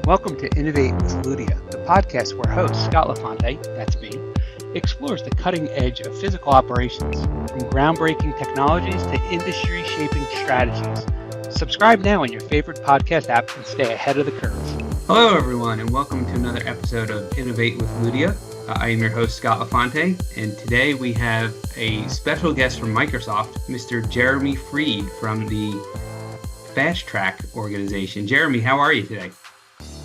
Welcome to Innovate with Ludia, the podcast where host Scott Lefante, that's me, explores the cutting edge of physical operations, from groundbreaking technologies to industry-shaping strategies. Subscribe now in your favorite podcast app and stay ahead of the curve. Hello, everyone, and welcome to another episode of Innovate with Ludia. I am your host, Scott Lefante, and today we have a special guest from Microsoft, Mr. Jeremy Freid from the FastTrack organization. Jeremy, how are you today?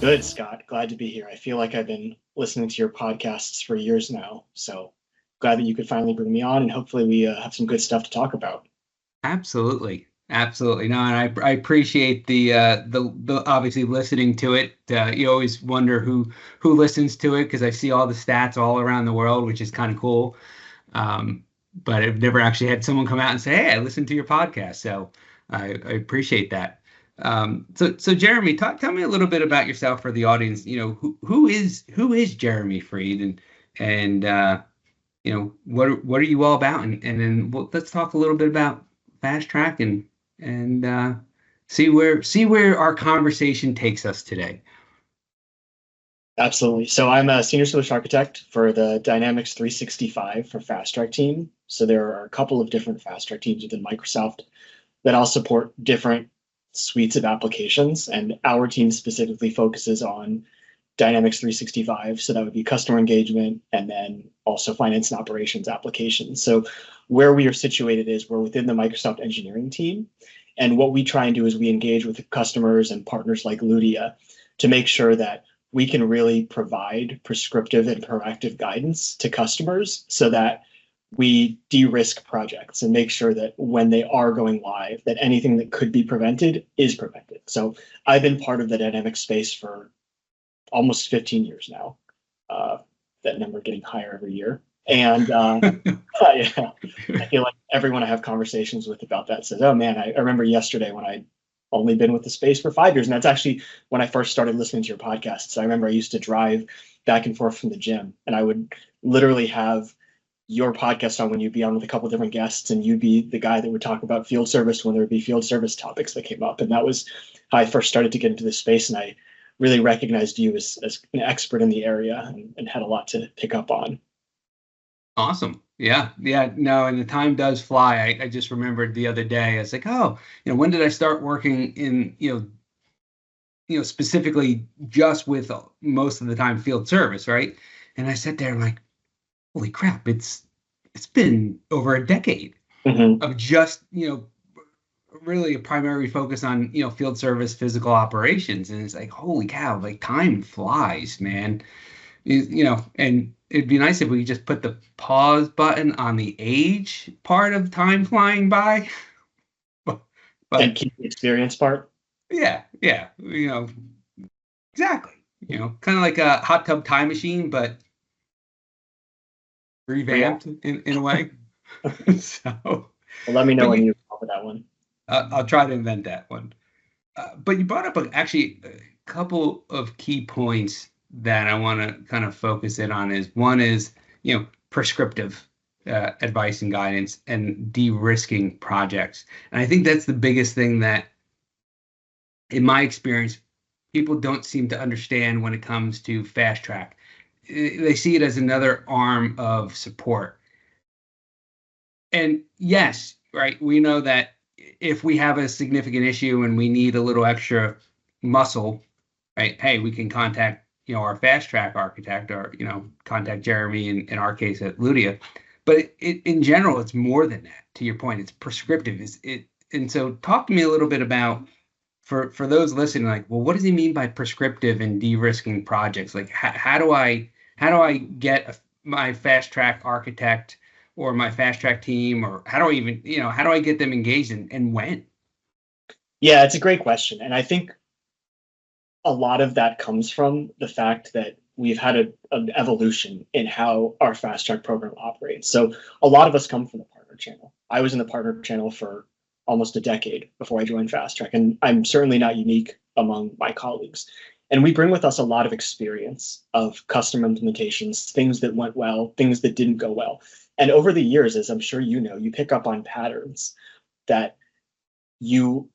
Good, Scott. Glad to be here. I feel like I've been listening to your podcasts for years now, so glad that you could finally bring me on, and hopefully we have some good stuff to talk about. Absolutely. No, and I appreciate the obviously listening to it. You always wonder who listens to it because I see all the stats all around the world, which is kind of cool. But I've never actually had someone come out and say, "Hey, I listened to your podcast." So I appreciate that. So Jeremy, tell me a little bit about yourself for the audience. You know, who is Jeremy Freid, and you know, what are you all about? And then let's talk a little bit about FastTrack and see where our conversation takes us today. Absolutely. So I'm a senior solution architect for the Dynamics 365 for FastTrack team. So there are a couple of different FastTrack teams within Microsoft that all support different suites of applications, and our team specifically focuses on Dynamics 365. So that would be customer engagement and then also finance and operations applications. So where we are situated is we're within the Microsoft engineering team. And what we try and do is we engage with customers and partners like Ludia to make sure that we can really provide prescriptive and proactive guidance to customers so that we de-risk projects and make sure that when they are going live, that anything that could be prevented is prevented. So I've been part of the Dynamics space for almost 15 years now. That number getting higher every year. And yeah, I feel like everyone I have conversations with about that says, oh man, I remember yesterday when I'd only been with the space for 5 years. And that's actually when I first started listening to your podcasts. I remember I used to drive back and forth from the gym, and I would literally have your podcast on when you'd be on with a couple of different guests, and you'd be the guy that would talk about field service when there would be field service topics that came up. And that was how I first started to get into this space. And I really recognized you as an expert in the area and had a lot to pick up on. Awesome. Yeah. No, and the time does fly. I just remembered the other day, I was like, oh, when did I start working in, specifically just with most of the time field service, right? And I sat there and like, holy crap, it's been over a decade of just, really a primary focus on, field service, physical operations. And it's like, holy cow, like time flies, man. And it'd be nice if we just put the pause button on the age part of time flying by. but and keep the experience part. Yeah. Exactly. Kind of like a hot tub time machine, but revamped in a way. So well, let me know when you come up with that one. I'll try to invent that one. But you brought up actually a couple of key points that I want to kind of focus in on. One is prescriptive advice and guidance and de-risking projects. And I think that's the biggest thing that, in my experience, people don't seem to understand when it comes to FastTrack. They see it as another arm of support. And yes, right, we know that if we have a significant issue and we need a little extra muscle, right, hey, we can contact our FastTrack architect, or contact Jeremy in our case at Ludia. But in general, it's more than that. To your point, it's prescriptive. And so talk to me a little bit about, for those listening, like, well, what does he mean by prescriptive and de-risking projects? Like, how do I get my FastTrack architect or my FastTrack team, or how do I get them engaged, and when? Yeah, it's a great question. And I think a lot of that comes from the fact that we've had an evolution in how our FastTrack program operates. So a lot of us come from the partner channel. I was in the partner channel for almost a decade before I joined FastTrack, and I'm certainly not unique among my colleagues. And we bring with us a lot of experience of custom implementations, things that went well, things that didn't go well. And over the years, as I'm sure you know, you pick up on patterns that you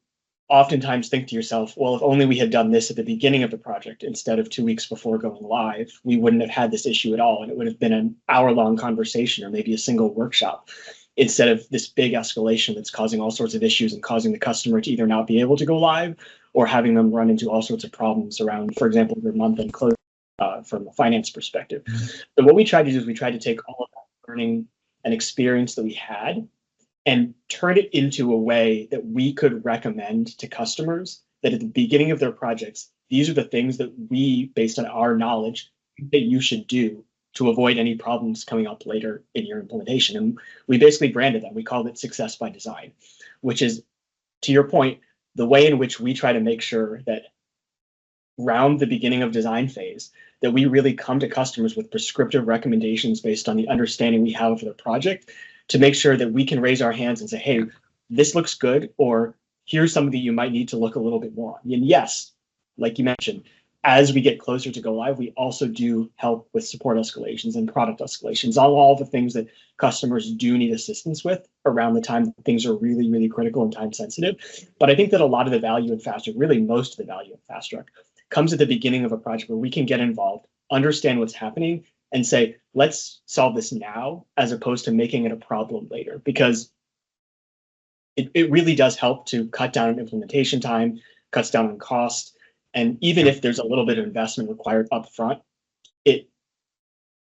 oftentimes think to yourself, well, if only we had done this at the beginning of the project instead of 2 weeks before going live, we wouldn't have had this issue at all. And it would have been an hour-long conversation or maybe a single workshop instead of this big escalation that's causing all sorts of issues and causing the customer to either not be able to go live or having them run into all sorts of problems around, for example, their month-end close from a finance perspective. So what we tried to do is we tried to take all of that learning and experience that we had and turn it into a way that we could recommend to customers that at the beginning of their projects, these are the things that we, based on our knowledge, that you should do to avoid any problems coming up later in your implementation. And we basically branded that. We called it Success by Design, which is, to your point, the way in which we try to make sure that around the beginning of design phase, that we really come to customers with prescriptive recommendations based on the understanding we have of their project to make sure that we can raise our hands and say, hey, this looks good, or here's something that you might need to look a little bit more on. And yes, like you mentioned, as we get closer to go live, we also do help with support escalations and product escalations, all the things that customers do need assistance with around the time that things are really, really critical and time sensitive. But I think that a lot of the value in FastTrack, really most of the value in FastTrack, comes at the beginning of a project where we can get involved, understand what's happening, and say, let's solve this now, as opposed to making it a problem later, because it really does help to cut down on implementation time, cuts down on cost. And even if there's a little bit of investment required up front, it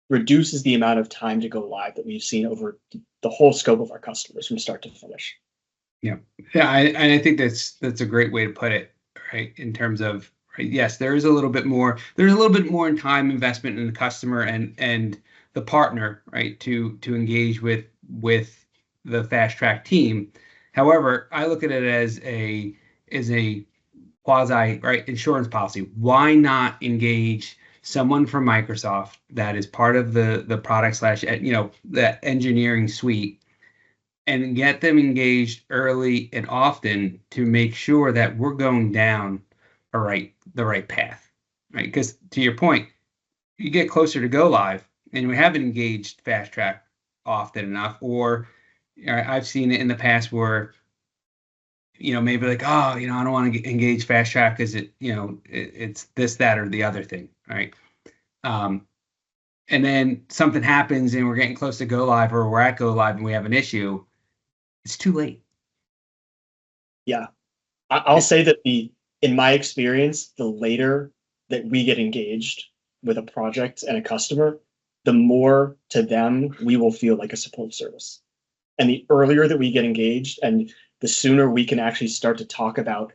reduces the amount of time to go live that we've seen over the whole scope of our customers from start to finish. Yeah. I think that's a great way to put it, right? In terms of, right, yes, there's a little bit more in time investment in the customer and the partner, right, to engage with the FastTrack team. However, I look at it as a quasi, right, insurance policy. Why not engage someone from Microsoft that is part of the product / the engineering suite, and get them engaged early and often to make sure that we're going down the right path, right? Because to your point, you get closer to go live and we haven't engaged FastTrack often enough, or I've seen it in the past where, maybe like, oh, I don't want to engage FastTrack because it's this, that, or the other thing, right? And then something happens and we're getting close to go live, or we're at go live and we have an issue. It's too late. Yeah, I'll say that in my experience, the later that we get engaged with a project and a customer, the more to them we will feel like a support service. And the earlier that we get engaged, and the sooner we can actually start to talk about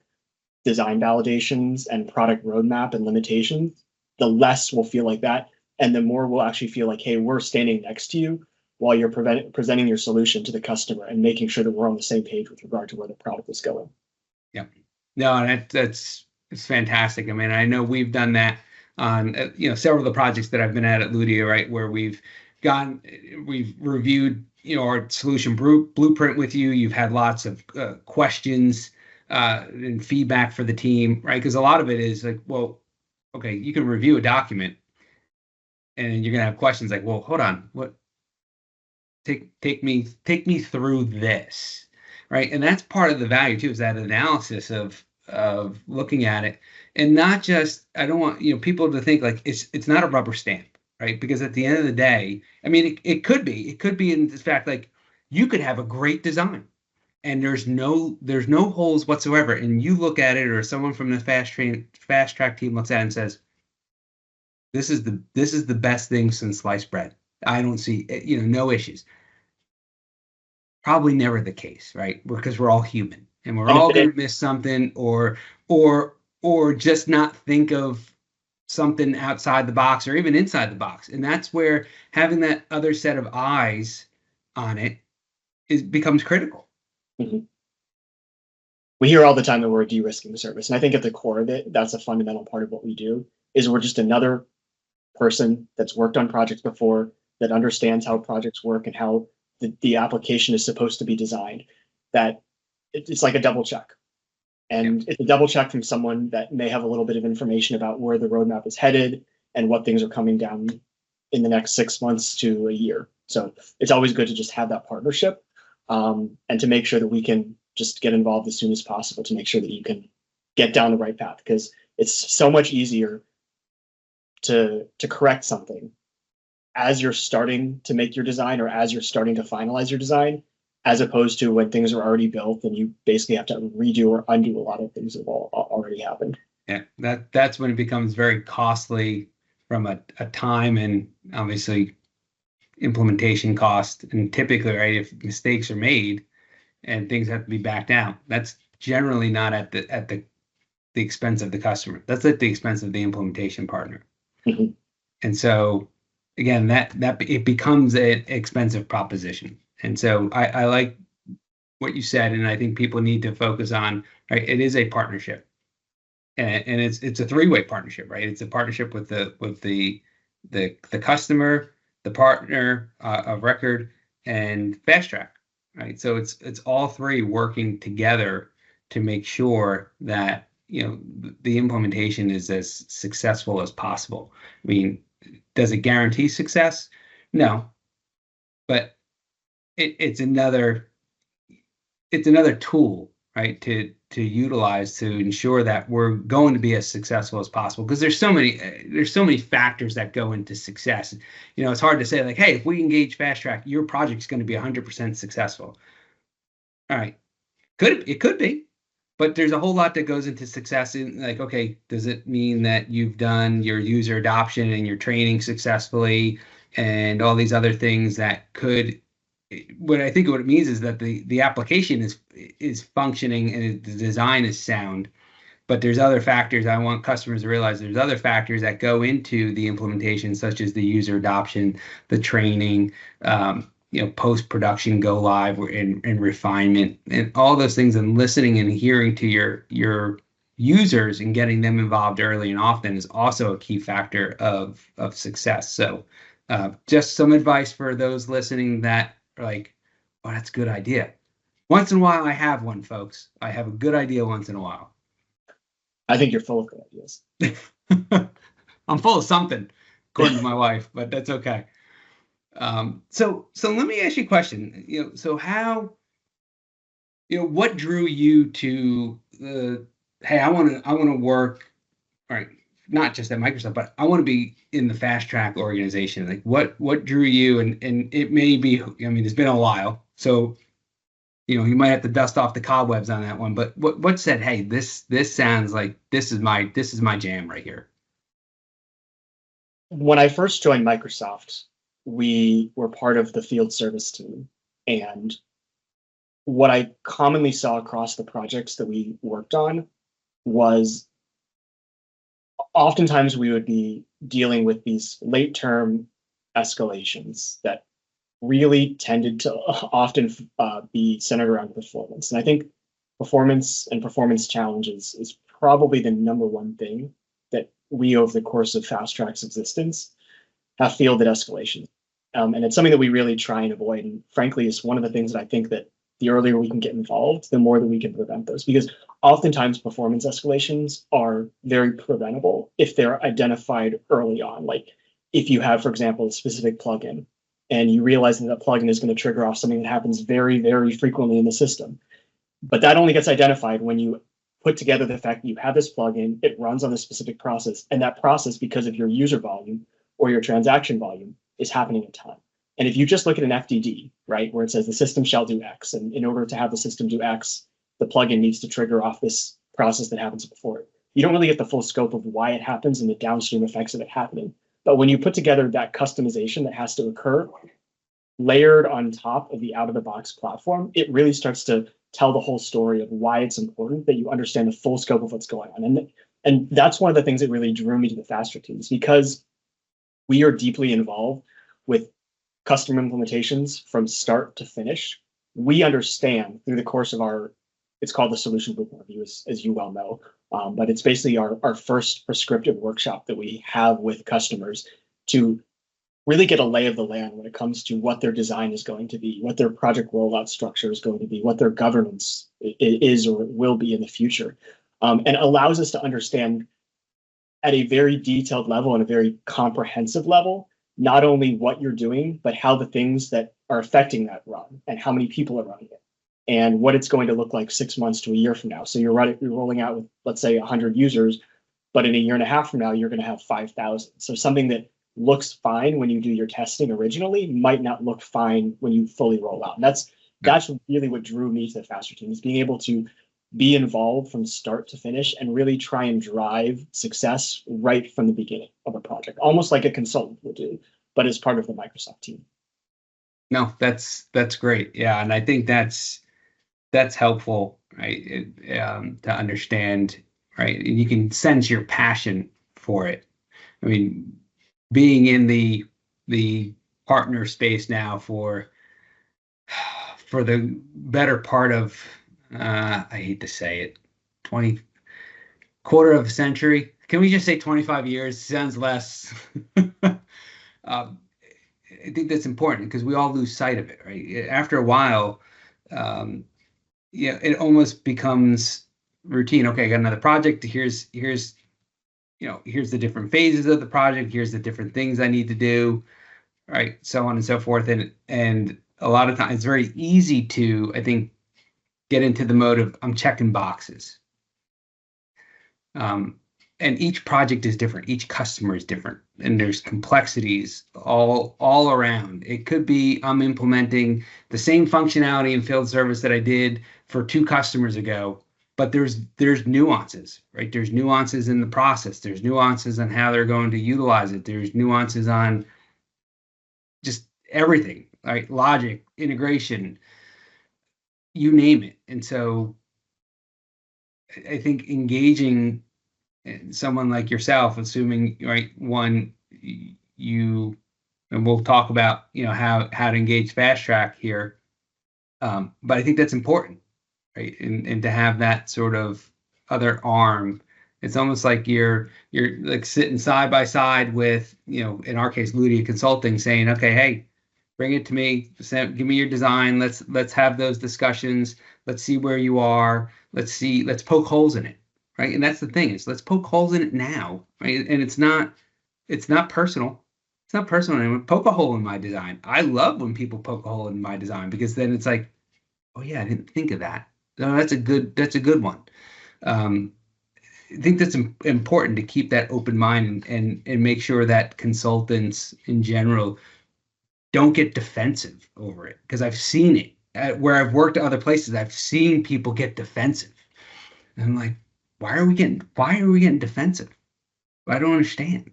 design validations and product roadmap and limitations, the less we'll feel like that. And the more we'll actually feel like, hey, we're standing next to you while you're presenting your solution to the customer and making sure that we're on the same page with regard to where the product is going. Yeah. No, it's fantastic. I mean, I know we've done that on several of the projects that I've been at Ludia, right, where we've reviewed our solution blueprint with you. You've had lots of questions and feedback for the team, right? Because a lot of it is like, well, okay, you can review a document and you're gonna have questions like, well, hold on, what? Take me through this, right? And that's part of the value too, is that analysis of looking at it, and not just, I don't want people to think like it's not a rubber stamp, right? Because at the end of the day, I mean, it could be in fact, like, you could have a great design and there's no holes whatsoever, and you look at it, or someone from the FastTrack team looks at it and says, this is the best thing since sliced bread. I don't see no issues. Probably never the case, right? Because we're all human and we're all going to miss something, or just not think of something outside the box or even inside the box. And that's where having that other set of eyes on it becomes critical. Mm-hmm. We hear all the time that we're de-risking the service. And I think at the core of it, that's a fundamental part of what we do, is we're just another person that's worked on projects before, that understands how projects work and how the application is supposed to be designed, that it's like a double check. And it's a double check from someone that may have a little bit of information about where the roadmap is headed and what things are coming down in the next 6 months to a year. So it's always good to just have that partnership, and to make sure that we can just get involved as soon as possible to make sure that you can get down the right path, because it's so much easier to correct something as you're starting to make your design or as you're starting to finalize your design, as opposed to when things are already built and you basically have to redo or undo a lot of things that have already happened. Yeah, that's when it becomes very costly from a time and obviously implementation cost. And typically, right, if mistakes are made and things have to be backed out, that's generally not at the expense of the customer. That's at the expense of the implementation partner. Mm-hmm. And so again, that it becomes an expensive proposition. And so I like what you said, and I think people need to focus on, right, it is a partnership. And it's a three-way partnership, right? It's a partnership with the customer, the partner of record, and FastTrack, right? So it's all three working together to make sure that the implementation is as successful as possible. I mean, does it guarantee success? No, but it's another tool, right, to utilize to ensure that we're going to be as successful as possible, because there's so many factors that go into success. It's hard to say, like, hey, if we engage FastTrack, your project's going to be 100% successful. All right, it could be, but there's a whole lot that goes into success. In, like, okay, does it mean that you've done your user adoption and your training successfully and all these other things that could, what it means is that the application is functioning and the design is sound, but there's other factors. I want customers to realize there's other factors that go into the implementation, such as the user adoption, the training, post-production, go live, and refinement, and all those things, and listening and hearing to your users and getting them involved early and often is also a key factor of success. So just some advice for those listening that are like, oh, that's a good idea. Once in a while, I have one, folks. I have a good idea once in a while. I think you're full of good ideas. I'm full of something, according to my wife, but that's okay. So let me ask you a question. So how, what drew you to hey, I want to work, all right, not just at Microsoft, but I want to be in the FastTrack organization. Like, what drew you? And it may be, it's been a while, so you might have to dust off the cobwebs on that one. But what said, hey, this sounds like this is my jam right here? When I first joined Microsoft, we were part of the field service team, and what I commonly saw across the projects that we worked on was oftentimes we would be dealing with these late-term escalations that really tended to often be centered around performance. And I think performance and performance challenges is probably the number one thing that we, over the course of FastTrack's existence, have fielded escalations. And it's something that we really try and avoid. And frankly, it's one of the things that I think that the earlier we can get involved, the more that we can prevent those. Because oftentimes performance escalations are very preventable if they're identified early on. Like if you have, for example, a specific plugin and you realize that plugin is going to trigger off something that happens very, very frequently in the system. But that only gets identified when you put together the fact that you have this plugin, it runs on a specific process, and that process, because of your user volume or your transaction volume, is happening in time. And if you just look at an FDD, right, where it says the system shall do X, and in order to have the system do X, the plugin needs to trigger off this process that happens before it. You don't really get the full scope of why it happens and the downstream effects of it happening. But when you put together that customization that has to occur, layered on top of the out-of-the-box platform, it really starts to tell the whole story of why it's important that you understand the full scope of what's going on. And that's one of the things that really drew me to the FastTrack teams, because we are deeply involved with customer implementations from start to finish. We understand through the course of it's called the Solution Blueprint Review, as you well know, but it's basically our first prescriptive workshop that we have with customers to really get a lay of the land when it comes to what their design is going to be, what their project rollout structure is going to be, what their governance is or will be in the future, and allows us to understand at a very detailed level and a very comprehensive level, not only what you're doing, but how the things that are affecting that run and how many people are running it. and what it's going to look like 6 months to a year from now. So you're rolling out with, let's say, 100 users, but in a year and a half from now, you're going to have 5,000. So something that looks fine when you do your testing originally might not look fine when you fully roll out. And that's really what drew me to the FastTrack team, is being able to be involved from start to finish and really try and drive success right from the beginning of a project, almost like a consultant would do, but as part of the Microsoft team. No, that's great. Yeah, and I think that's helpful, right? To understand, right? And you can sense your passion for it. I mean, being in the partner space now for the better part of I hate to say it, quarter of a century. Can we just say 25 years? Sounds less. I think that's important because we all lose sight of it, right? After a while, it almost becomes routine. Okay, I got another project. Here's the different phases of the project. Here's the different things I need to do, right? So on and so forth. And a lot of times it's very easy to, I think, get into the mode of I'm checking boxes. And each project is different. Each customer is different, and there's complexities all around. It could be I'm implementing the same functionality in field service that I did for 2 customers ago, but there's nuances, right? There's nuances in the process. There's nuances on how they're going to utilize it. There's nuances on just everything, right? Logic, integration, you name it. And so I think engaging someone like yourself, assuming, right, one, you, and we'll talk about, how to engage FastTrack here. But I think that's important, right? And to have that sort of other arm, it's almost like you're like sitting side by side with, in our case, Ludia Consulting, saying, okay, hey, bring it to me, give me your design. Let's have those discussions. Let's see where you are. Let's poke holes in it. Right. And that's the thing, is let's poke holes in it now. Right. And it's not personal. It's not personal. And poke a hole in my design. I love when people poke a hole in my design, because then it's like, oh yeah, I didn't think of that. No, that's a good one. I think that's important to keep that open mind and make sure that consultants in general don't get defensive over it. Because I've seen it where I've worked at other places. I've seen people get defensive. And I'm like, why are we getting defensive? I don't understand.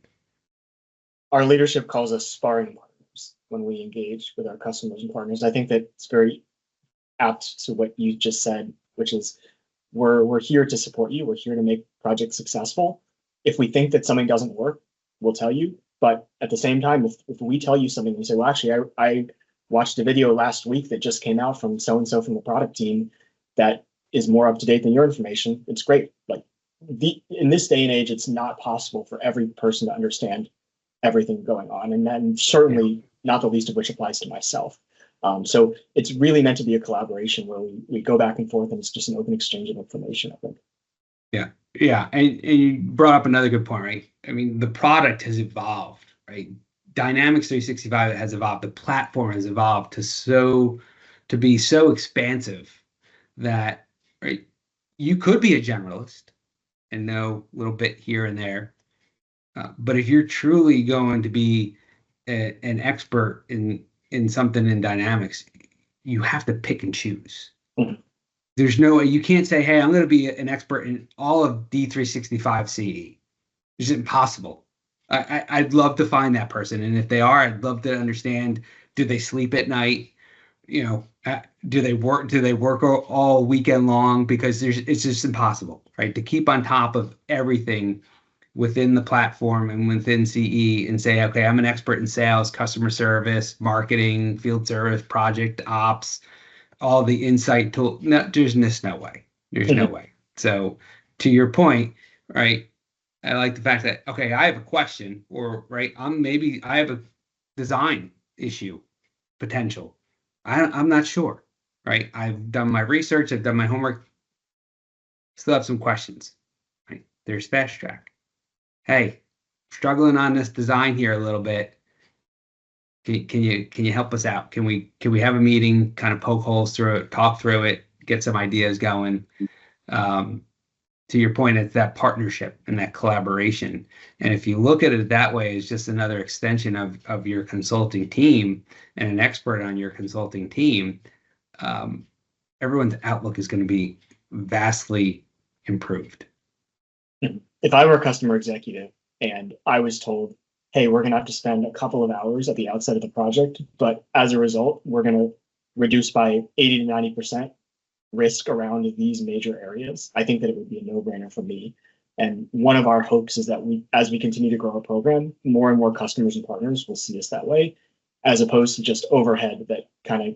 Our leadership calls us sparring partners when we engage with our customers and partners. I think that it's very apt to what you just said, which is we're here to support you. We're here to make projects successful. If we think that something doesn't work, we'll tell you. But at the same time, if we tell you something, we say, well, actually, I watched a video last week that just came out from so-and-so from the product team that is more up to date than your information. It's great. Like in this day and age, it's not possible for every person to understand everything going on. And then certainly not the least of which applies to myself. So it's really meant to be a collaboration where we go back and forth, and it's just an open exchange of information, I think. Yeah. Yeah. And you brought up another good point, right? I mean, the product has evolved, right? Dynamics 365 has evolved. The platform has evolved to be so expansive that, right, you could be a generalist and know a little bit here and there. But if you're truly going to be an expert in something in Dynamics, you have to pick and choose. Mm-hmm. There's no way you can't say, hey, I'm going to be an expert in all of D365 CE. It's impossible. I'd love to find that person. And if they are, I'd love to understand, do they sleep at night? Do they work all weekend long? Because it's just impossible, right? To keep on top of everything within the platform and within CE and say, okay, I'm an expert in sales, customer service, marketing, field service, project ops, all the insight tool. No, there's just no way. There's no way. So to your point, right, I like the fact that, okay, I have a question, or right, I have a design issue potential. I'm not sure, right? I've done my research, I've done my homework, still have some questions, right? There's FastTrack. Hey, struggling on this design here a little bit. Can you help us out? Can we have a meeting, kind of poke holes through it, talk through it, get some ideas going? To your point, it's that partnership and that collaboration. And if you look at it that way, it's just another extension of your consulting team and an expert on your consulting team. Everyone's outlook is going to be vastly improved. If I were a customer executive and I was told, hey, we're going to have to spend a couple of hours at the outset of the project, but as a result, we're going to reduce by 80 to 90% risk around these major areas, I think that it would be a no-brainer for me. And one of our hopes is that as we continue to grow our program, more and more customers and partners will see us that way, as opposed to just overhead that kind of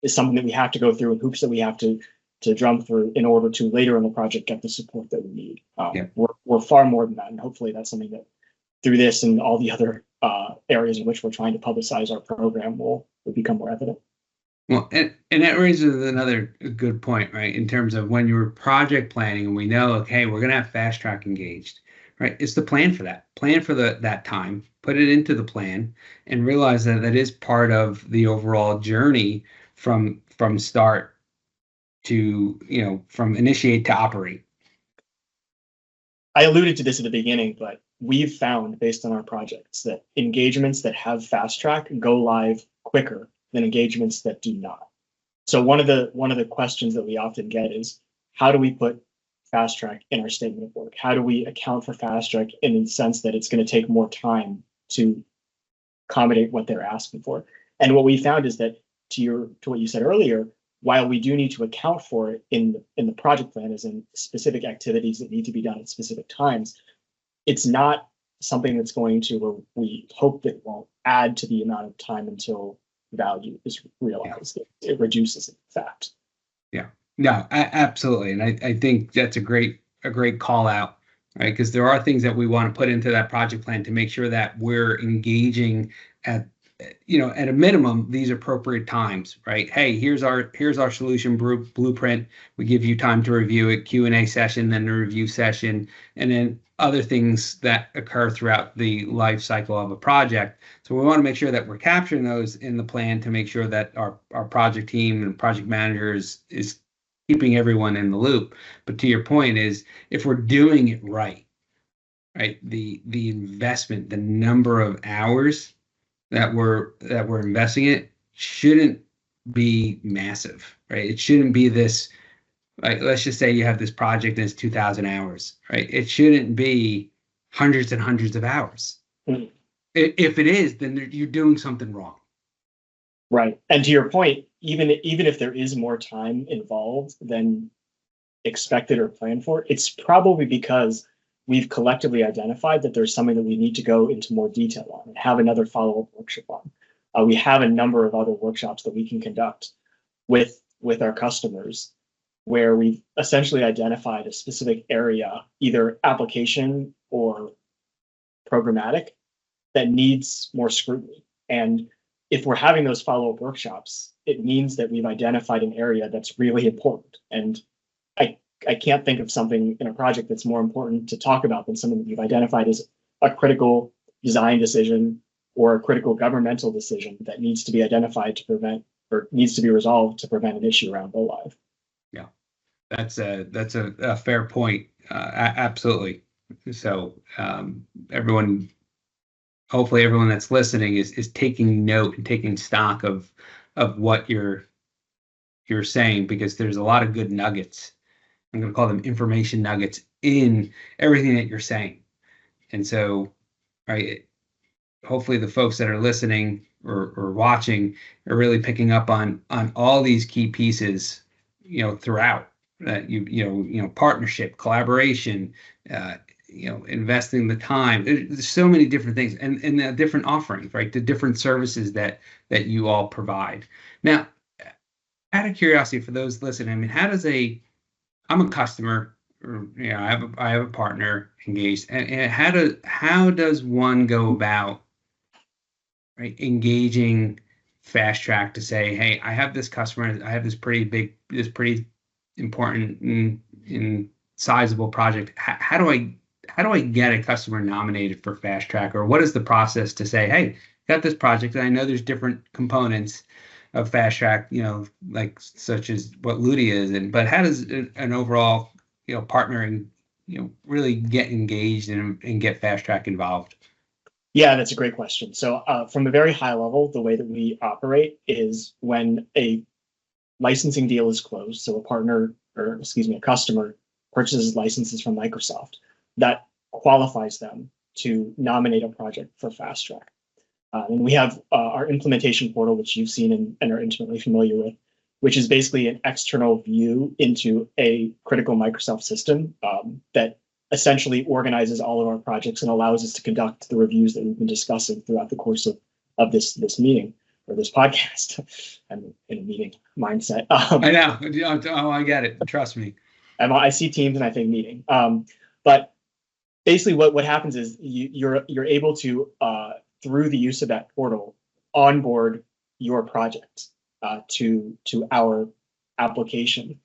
is something that we have to go through and hoops that we have to jump through in order to later in the project get the support that we need. We're far more than that, and hopefully that's something that through this and all the other areas in which we're trying to publicize our program will become more evident. Well, and that raises another good point, right? In terms of when you're project planning and we know, okay, we're going to have FastTrack engaged, right? It's the plan for that. Plan for that time, put it into the plan, and realize that that is part of the overall journey from start to, from initiate to operate. I alluded to this at the beginning, but we've found based on our projects that engagements that have FastTrack go live quicker than engagements that do not. So one of the questions that we often get is, how do we put FastTrack in our statement of work? How do we account for FastTrack in the sense that it's going to take more time to accommodate what they're asking for? And what we found is that to what you said earlier, while we do need to account for it in the project plan as in specific activities that need to be done at specific times, it's not something that's going to, or we hope that won't add to the amount of time until value is realized. Yeah. It reduces it, in fact. Yeah, no, absolutely. And I think that's a great call out, right? Because there are things that we want to put into that project plan to make sure that we're engaging at a minimum these appropriate times, right? Hey, here's our solution blueprint. We give you time to review it, Q&A session, then the review session, and then other things that occur throughout the life cycle of a project. So we want to make sure that we're capturing those in the plan to make sure that our project team and project managers is keeping everyone in the loop. But to your point is, if we're doing it right, the investment, the number of hours that we're investing in shouldn't be massive, right? It shouldn't be this, like, let's just say you have this project and it's 2,000 hours, right? It shouldn't be hundreds and hundreds of hours. Mm-hmm. If it is, then you're doing something wrong. Right. And to your point, even if there is more time involved than expected or planned for, it's probably because we've collectively identified that there's something that we need to go into more detail on and have another follow-up workshop on. We have a number of other workshops that we can conduct with our customers where we've essentially identified a specific area, either application or programmatic, that needs more scrutiny. And if we're having those follow-up workshops, it means that we've identified an area that's really important. And I can't think of something in a project that's more important to talk about than something that you've identified as a critical design decision or a critical governmental decision that needs to be identified to prevent, or needs to be resolved to prevent an issue around go live. Yeah, that's a fair point. Absolutely. So hopefully everyone that's listening is taking note and taking stock of what you're saying, because there's a lot of good nuggets. I'm going to call them information nuggets in everything that you're saying. And so, right, hopefully the folks that are listening or watching are really picking up on all these key pieces, throughout that partnership, collaboration, investing the time. There's so many different things and the different offerings, right? The different services that you all provide. Now, out of curiosity for those listening, I mean, I'm a customer, or, I have a partner engaged, and how does one go about, right, engaging FastTrack to say, hey, I have this customer, I have this pretty important and sizable project. How do I get a customer nominated for FastTrack, or what is the process to say, hey, got this project, and I know there's different components of FastTrack, like such as what Ludia is in, but how does an overall, partnering, really get engaged and get FastTrack involved? Yeah, that's a great question. So from a very high level, the way that we operate is when a licensing deal is closed, so a customer purchases licenses from Microsoft, that qualifies them to nominate a project for FastTrack. And we have our implementation portal, which you've seen and are intimately familiar with, which is basically an external view into a critical Microsoft system that essentially organizes all of our projects and allows us to conduct the reviews that we've been discussing throughout the course of this meeting or this podcast. I'm in a meeting mindset. I know. Oh, I get it. Trust me. I see Teams and I think meeting. But basically, what happens is you're able to through the use of that portal onboard your project to our application.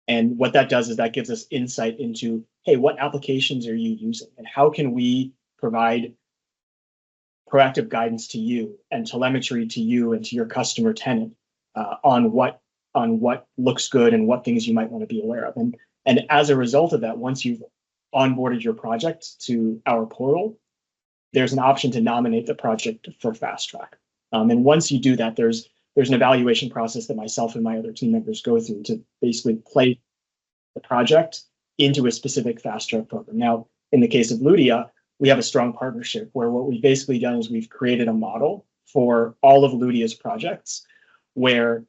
And what that does is that gives us insight into, hey, what applications are you using and how can we provide proactive guidance to you and telemetry to you and to your customer tenant on what looks good and what things you might want to be aware of. And as a result of that, once you've onboarded your project to our portal, there's an option to nominate the project for FastTrack. And once you do that, there's an evaluation process that myself and my other team members go through to basically place the project into a specific FastTrack program. Now, in the case of Ludia, we have a strong partnership where what we've basically done is we've created a model for all of Ludia's projects where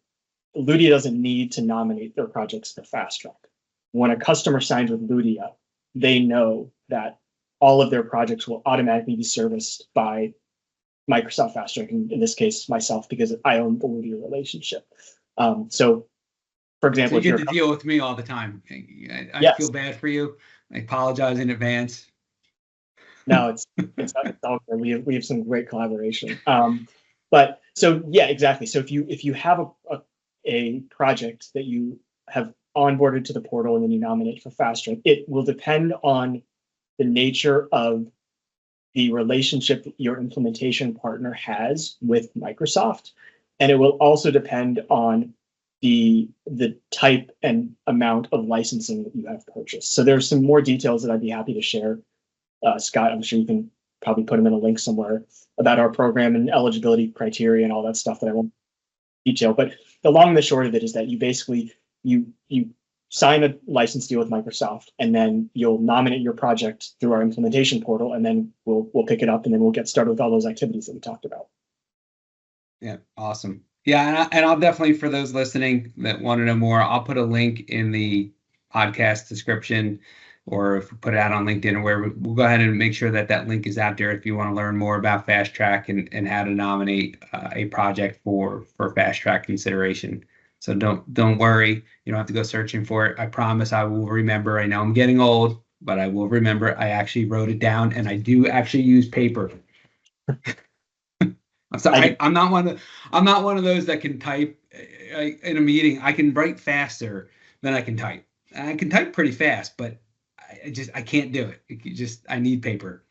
Ludia doesn't need to nominate their projects for FastTrack. When a customer signs with Ludia, they know that all of their projects will automatically be serviced by Microsoft FastTrack, in this case, myself, because I own the Ludia relationship. So, for example, so you get to deal with me all the time. I yes. feel bad for you. I apologize in advance. No, it's all good. We have some great collaboration. But so yeah, exactly. So if you have a project that you have onboarded to the portal and then you nominate for FastTrack, it will depend on the nature of the relationship that your implementation partner has with Microsoft. And it will also depend on the type and amount of licensing that you have purchased. So there's some more details that I'd be happy to share. Scott, I'm sure you can probably put them in a link somewhere about our program and eligibility criteria and all that stuff that I won't detail. But the long and the short of it is that you basically, you sign a license deal with Microsoft, and then you'll nominate your project through our implementation portal, and then we'll pick it up, and then we'll get started with all those activities that we talked about. Yeah, awesome. Yeah, and I'll definitely, for those listening that want to know more, I'll put a link in the podcast description, or if we put it out on LinkedIn or wherever, we'll go ahead and make sure that link is out there if you want to learn more about FastTrack and how to nominate a project for FastTrack consideration. So don't worry. You don't have to go searching for it. I promise I will remember. I know I'm getting old, but I will remember. I actually wrote it down, and I do actually use paper. I'm sorry. I'm not one of those that can type in a meeting. I can write faster than I can type. I can type pretty fast, but I can't do it. I need paper.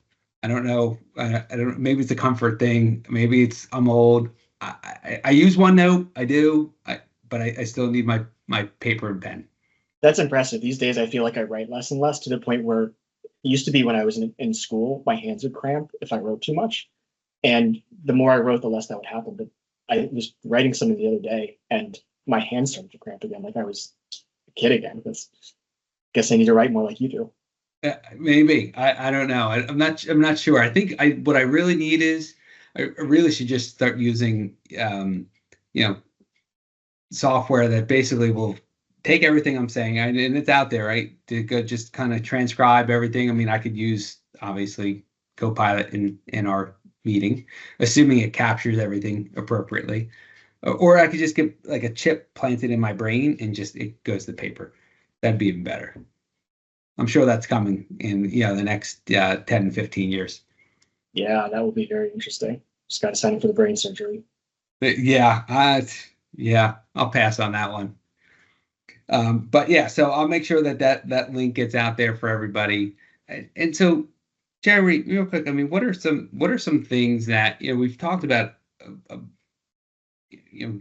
I don't know. I don't. Maybe it's a comfort thing. Maybe it's I'm old. I use OneNote. I do. But I still need my paper and pen. That's impressive. These days, I feel like I write less and less, to the point where it used to be when I was in school, my hands would cramp if I wrote too much. And the more I wrote, the less that would happen. But I was writing something the other day, and my hands started to cramp again, like I was a kid again. Because I guess I need to write more like you do. Maybe. I don't know. I'm not sure. I think what I really need is I really should just start using software that basically will take everything I'm saying, and it's out there, right? To go just kind of transcribe everything. I mean, I could use obviously Copilot in our meeting, assuming it captures everything appropriately, or I could just get like a chip planted in my brain and just it goes to paper. That'd be even better. I'm sure that's coming in the next 10, 15 years. Yeah, that would be very interesting. Just got to sign up for the brain surgery. Yeah, I'll pass on that one. But yeah, so I'll make sure that link gets out there for everybody. And so Jeremy, real quick, I mean, what are some things that, we've talked about, uh,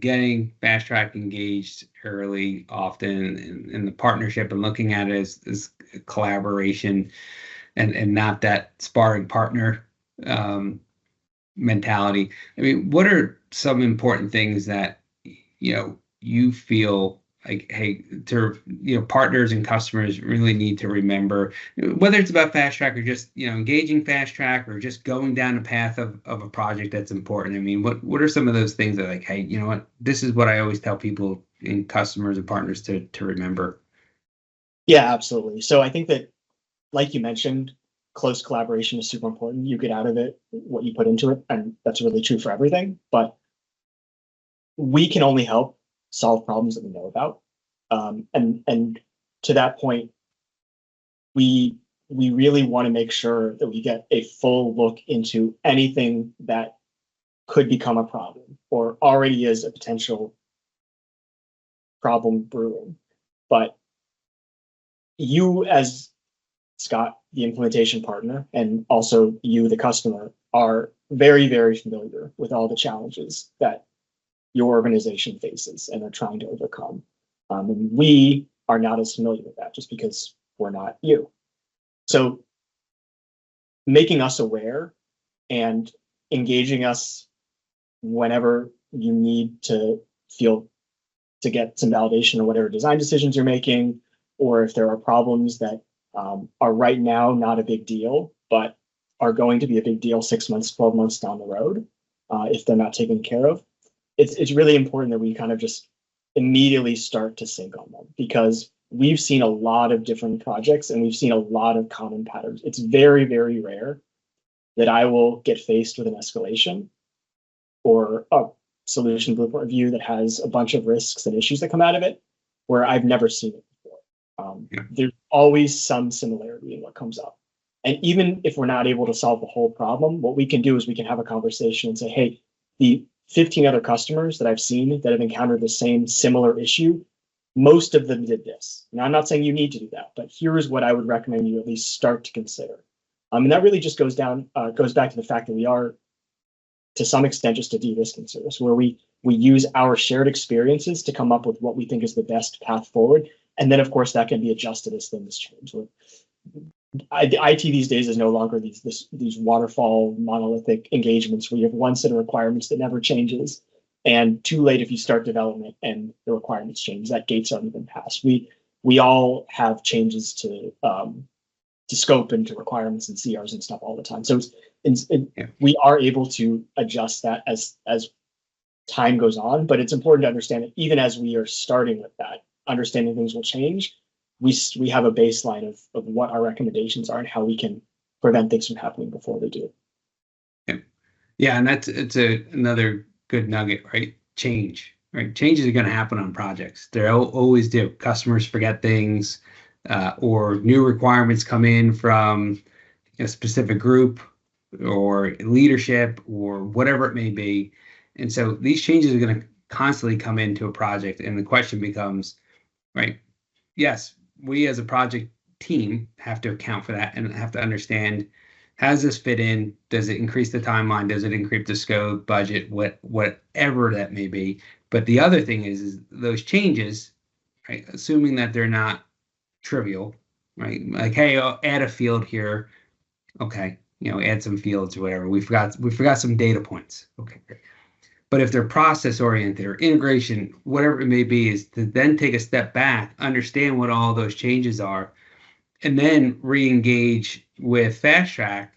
getting FastTrack engaged early, often in the partnership, and looking at it as collaboration, and not that sparring partner um, mentality. I mean, what are some important things that you feel like, hey, partners and customers really need to remember, whether it's about FastTrack or just engaging FastTrack, or just going down a path of a project that's important? I mean, what are some of those things that, like, hey, you know what, this is what I always tell people, and customers and partners, to remember? Yeah, absolutely. So I think that, like you mentioned, close collaboration is super important. You get out of it what you put into it, and that's really true for everything. But we can only help solve problems that we know about. And to that point, we we really want to make sure that we get a full look into anything that could become a problem or already is a potential problem brewing. But you, as Scott, the implementation partner, and also you, the customer, are very, very familiar with all the challenges that your organization faces and are trying to overcome. And we are not as familiar with that just because we're not you. So making us aware and engaging us whenever you need to feel to get some validation or whatever design decisions you're making, or if there are problems that are right now not a big deal, but are going to be a big deal 6 months, 12 months down the road, if they're not taken care of. It's really important that we kind of just immediately start to sync on them, because we've seen a lot of different projects and we've seen a lot of common patterns. It's very, very rare that I will get faced with an escalation or a solution blueprint review that has a bunch of risks and issues that come out of it where I've never seen it before. There's always some similarity in what comes up. And even if we're not able to solve the whole problem, what we can do is we can have a conversation and say, hey, the 15 other customers that I've seen that have encountered the same similar issue, most of them did this. Now, I'm not saying you need to do that, but here's what I would recommend you at least start to consider. And that really just goes back to the fact that we are, to some extent, just a de-risking service where we use our shared experiences to come up with what we think is the best path forward. And then, of course, that can be adjusted as things change. IT these days is no longer these waterfall monolithic engagements where you have one set of requirements that never changes, and too late if you start development and the requirements change. That gate's already been passed. We all have changes to scope and to requirements and CRs and stuff all the time. So we are able to adjust that as time goes on, but it's important to understand that even as we are starting with that, understanding things will change, we have a baseline of what our recommendations are and how we can prevent things from happening before they do. Yeah, and it's another good nugget, right? Change, right? Changes are going to happen on projects. They always do. Customers forget things, or new requirements come in from a specific group or leadership or whatever it may be. And so these changes are going to constantly come into a project. And the question becomes, right, yes, we as a project team have to account for that and have to understand, how does this fit in? Does it increase the timeline? Does it increase the scope, budget, whatever that may be? But the other thing is those changes, right, assuming that they're not trivial, right? Like, hey, I'll add a field here. Okay, add some fields or whatever. We forgot some data points. Okay, great. But if they're process oriented or integration, whatever it may be, is to then take a step back, understand what all those changes are, and then re-engage with FastTrack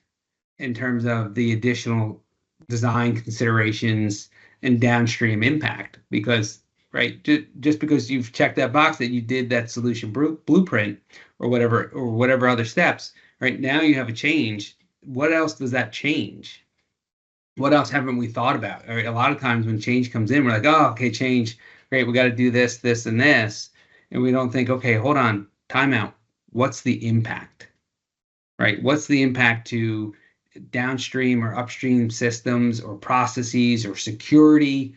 in terms of the additional design considerations and downstream impact. Because, right, just because you've checked that box that you did that solution blueprint or whatever other steps, right, now you have a change. What else does that change? What else haven't we thought about? Right? A lot of times when change comes in, we're like, oh, okay, change, great, we got to do this, this, and this. And we don't think, okay, hold on, timeout. What's the impact? Right? What's the impact to downstream or upstream systems or processes or security?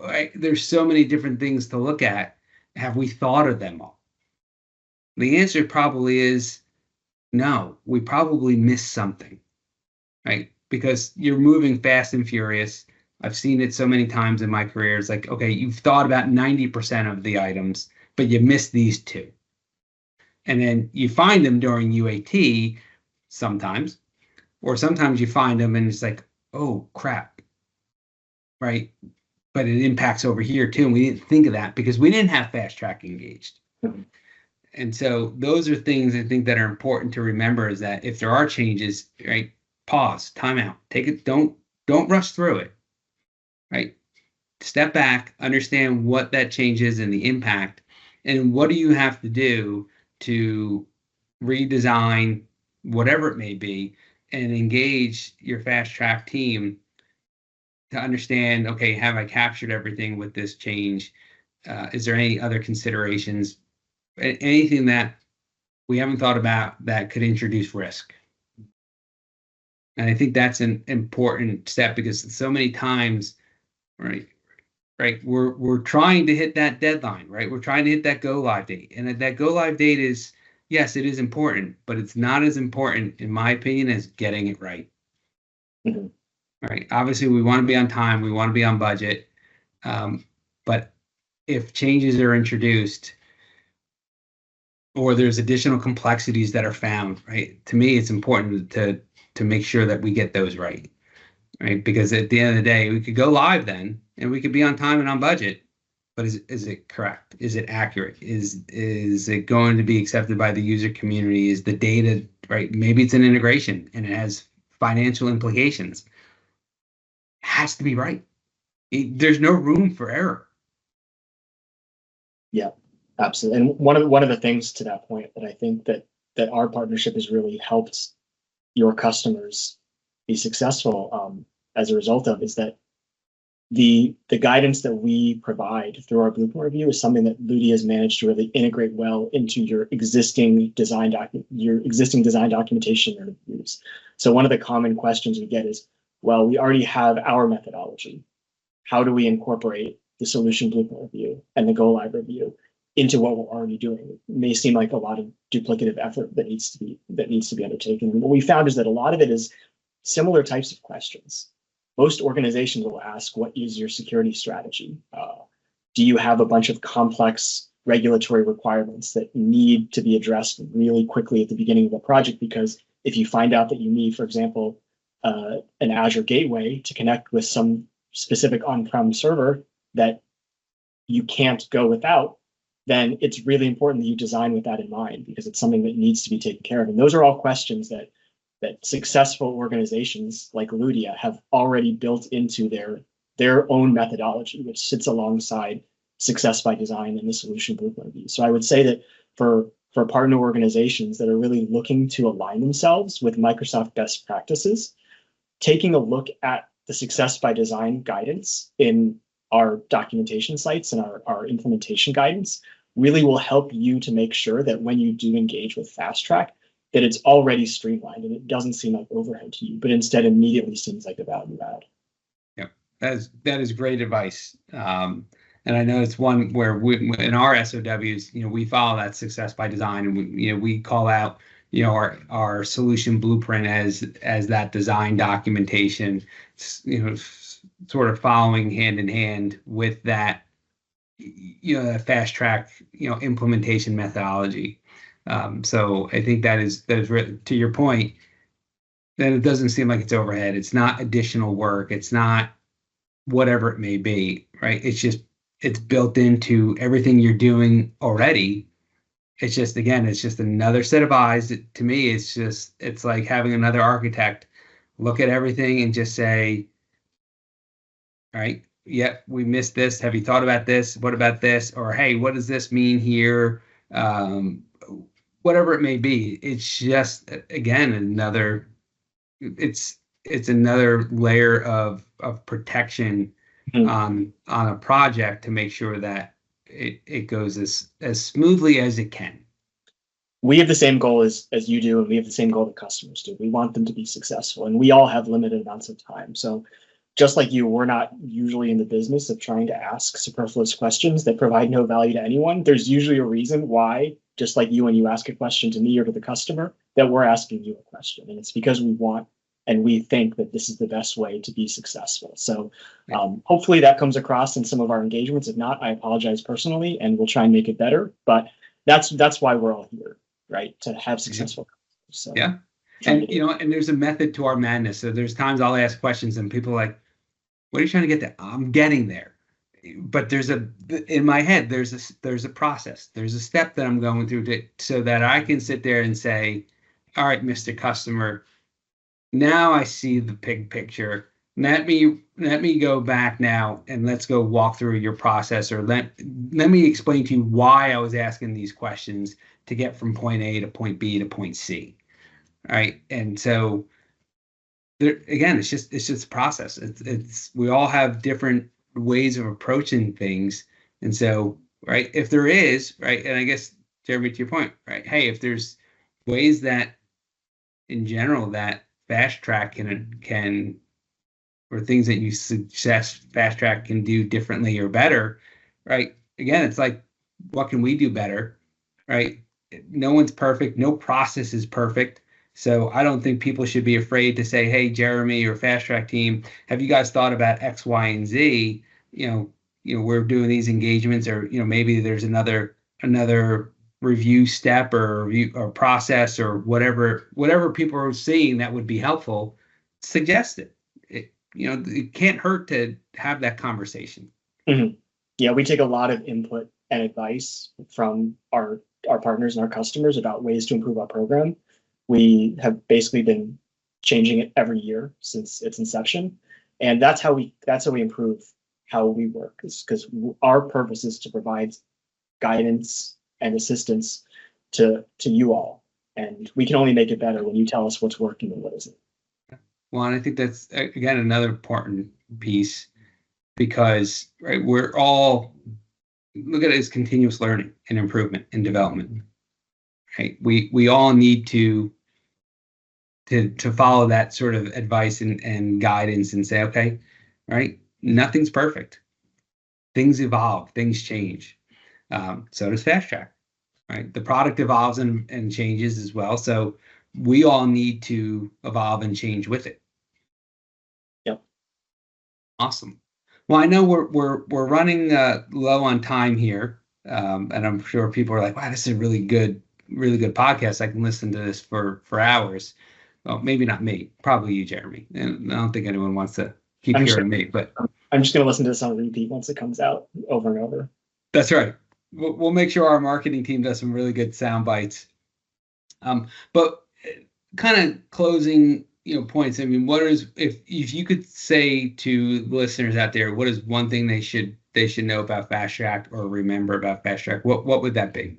Right? There's so many different things to look at. Have we thought of them all? The answer probably is no, we probably missed something, right? Because you're moving fast and furious. I've seen it so many times in my career. It's like, okay, you've thought about 90% of the items, but you missed these two. And then you find them during UAT sometimes, or sometimes you find them and it's like, oh crap, right? But it impacts over here too. And we didn't think of that because we didn't have fast track engaged. Mhm. And so those are things I think that are important to remember, is that if there are changes, right, pause, time out, take it, don't rush through it, right? Step back, understand what that change is and the impact, and what do you have to do to redesign whatever it may be, and engage your fast track team to understand, okay, have I captured everything with this change? Is there any other considerations, anything that we haven't thought about that could introduce risk? And I think that's an important step, because so many times, right, we're trying to hit that deadline, right? We're trying to hit that go live date, and that go live date is, yes, it is important, but it's not as important, in my opinion, as getting it right. Mm-hmm. Right. Obviously, we want to be on time, we want to be on budget, but if changes are introduced or there's additional complexities that are found, right? To me, it's important to make sure that we get those right, right? Because at the end of the day, we could go live then, and we could be on time and on budget, but is it correct? Is it accurate? Is it going to be accepted by the user community? Is the data right? Maybe it's an integration and it has financial implications. It has to be right. There's no room for error. Yeah, absolutely. And one of the things to that point that I think that our partnership has really helped your customers be successful as a result of is that the guidance that we provide through our blueprint review is something that Ludia has managed to really integrate well into your existing design documentation and reviews. So one of the common questions we get is, well, we already have our methodology. How do we incorporate the solution blueprint review and the go live review into what we're already doing? It may seem like a lot of duplicative effort that needs to be undertaken. And what we found is that a lot of it is similar types of questions. Most organizations will ask, what is your security strategy? Do you have a bunch of complex regulatory requirements that need to be addressed really quickly at the beginning of a project? Because if you find out that you need, for example, an Azure gateway to connect with some specific on-prem server that you can't go without, then it's really important that you design with that in mind, because it's something that needs to be taken care of. And those are all questions that successful organizations like Ludia have already built into their own methodology, which sits alongside success by design and the solution blueprint review. So I would say that for partner organizations that are really looking to align themselves with Microsoft best practices, taking a look at the success by design guidance in our documentation sites and our implementation guidance really will help you to make sure that when you do engage with FastTrack, that it's already streamlined and it doesn't seem like overhead to you, but instead immediately seems like a value add. Yeah, that is great advice. And I know it's one where in our SOWs, we follow that success by design, and we call out, our solution blueprint as that design documentation, sort of following hand in hand with that, that fast track, implementation methodology. So I think that is really, to your point, that it doesn't seem like it's overhead. It's not additional work. It's not whatever it may be, right? It's built into everything you're doing already. It's just another set of eyes. To me, it's like having another architect look at everything and just say, all right, yep, we missed this. Have you thought about this? What about this? Or, hey, what does this mean here? Whatever it may be. It's just, again, it's another layer of protection on a project to make sure that it goes as smoothly as it can. We have the same goal as you do, and we have the same goal that customers do. We want them to be successful, and we all have limited amounts of time. So just like you, we're not usually in the business of trying to ask superfluous questions that provide no value to anyone. There's usually a reason why just like you when you ask a question to me or to the customer, that we're asking you a question. And it's because we want and we think that this is the best way to be successful. So hopefully that comes across in some of our engagements. If not, I apologize personally, and we'll try and make it better. But that's why we're all here, right? To have successful. So yeah. And and there's a method to our madness. So there's times I'll ask questions and people are like, what are you trying to get to? I'm getting there. But in my head, there's a process. There's a step that I'm going through so that I can sit there and say, all right, Mr. Customer, now I see the big picture. Let me go back now and let's go walk through your process, or let me explain to you why I was asking these questions to get from point A to point B to point C. All right. And so there, again, it's just a process. It's we all have different ways of approaching things. And so, right, if there is, right, and I guess, Jeremy, to your point, right, hey, if there's ways that in general that FastTrack can or things that you suggest FastTrack can do differently or better, right? Again, it's like, what can we do better, right? No one's perfect. No process is perfect. So I don't think people should be afraid to say, hey, Jeremy or FastTrack team, have you guys thought about X, Y, and Z? We're doing these engagements, or maybe there's another review step or review or process or whatever people are seeing that would be helpful. Suggest it. It can't hurt to have that conversation. Mm-hmm. Yeah, we take a lot of input and advice from our partners and our customers about ways to improve our program. We have basically been changing it every year since its inception, and that's how we improve how we work. Is because our purpose is to provide guidance and assistance to you all, and we can only make it better when you tell us what's working and what isn't. Well, and I think that's, again, another important piece, because, right, we're all, look at it as continuous learning and improvement and development, right? We all need to follow that sort of advice and guidance and say, okay, right, nothing's perfect. Things evolve, things change. So does FastTrack, right? The product evolves and changes as well. So we all need to evolve and change with it. Yep. Awesome. Well, I know we're running low on time here, and I'm sure people are like, "Wow, this is a really good podcast. I can listen to this for hours." Well, maybe not me, probably you, Jeremy. And I don't think anyone wants to keep hearing me, but I'm just going to listen to this on repeat once it comes out over and over. That's right. We'll make sure our marketing team does some really good sound bites. But kind of closing, points. I mean, what is, if you could say to listeners out there, what is one thing they should know about FastTrack or remember about FastTrack? What would that be?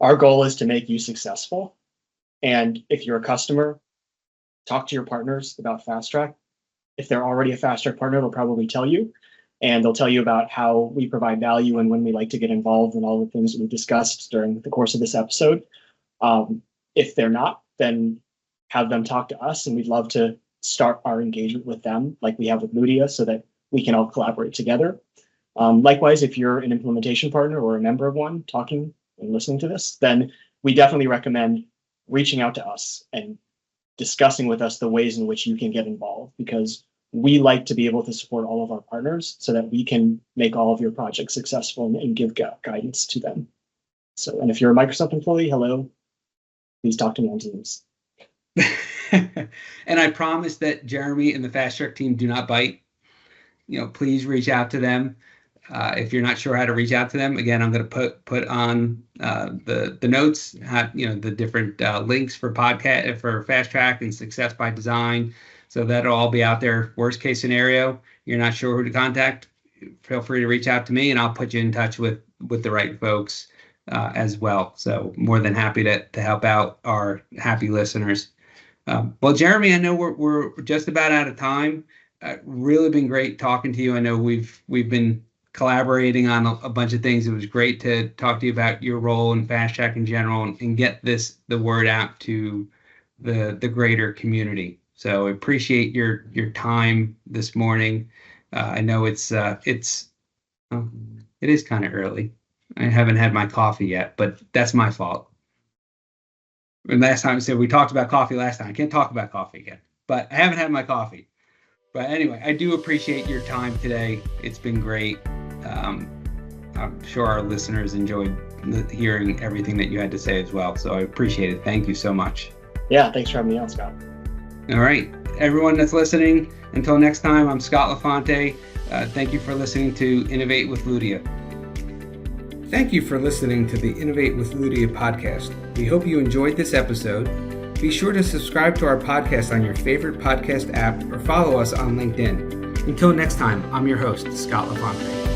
Our goal is to make you successful. And if you're a customer, talk to your partners about FastTrack. If they're already a FastTrack partner, they'll probably tell you. And they'll tell you about how we provide value and when we like to get involved in all the things that we discussed during the course of this episode. If they're not, then have them talk to us, and we'd love to start our engagement with them like we have with Ludia, so that we can all collaborate together. Likewise, if you're an implementation partner or a member of one talking and listening to this, then we definitely recommend reaching out to us and discussing with us the ways in which you can get involved, because we like to be able to support all of our partners so that we can make all of your projects successful and give guidance to them. So, and if you're a Microsoft employee, hello, please talk to me on Teams. And I promise that Jeremy and the FastTrack team do not bite. Please reach out to them. If you're not sure how to reach out to them, again, I'm going to put on the notes, the different links for podcast for FastTrack and Success by Design. So that'll all be out there. Worst case scenario, you're not sure who to contact, feel free to reach out to me, and I'll put you in touch with the right folks as well. So more than happy to help out our happy listeners. Well, Jeremy, I know we're just about out of time. Really been great talking to you. I know we've been collaborating on a bunch of things. It was great to talk to you about your role in FastTrack in general and get the word out to the greater community. So I appreciate your time this morning. I know it is kind of early. I haven't had my coffee yet, but that's my fault. And last time I said we talked about coffee last time. I can't talk about coffee again, but I haven't had my coffee. But anyway, I do appreciate your time today. It's been great. I'm sure our listeners enjoyed hearing everything that you had to say as well. So I appreciate it. Thank you so much. Yeah, thanks for having me on, Scott. All right, everyone that's listening, until next time, I'm Scott Lefante. Thank you for listening to Innovate with Ludia. Thank you for listening to the Innovate with Ludia podcast. We hope you enjoyed this episode. Be sure to subscribe to our podcast on your favorite podcast app or follow us on LinkedIn. Until next time, I'm your host, Scott Levante.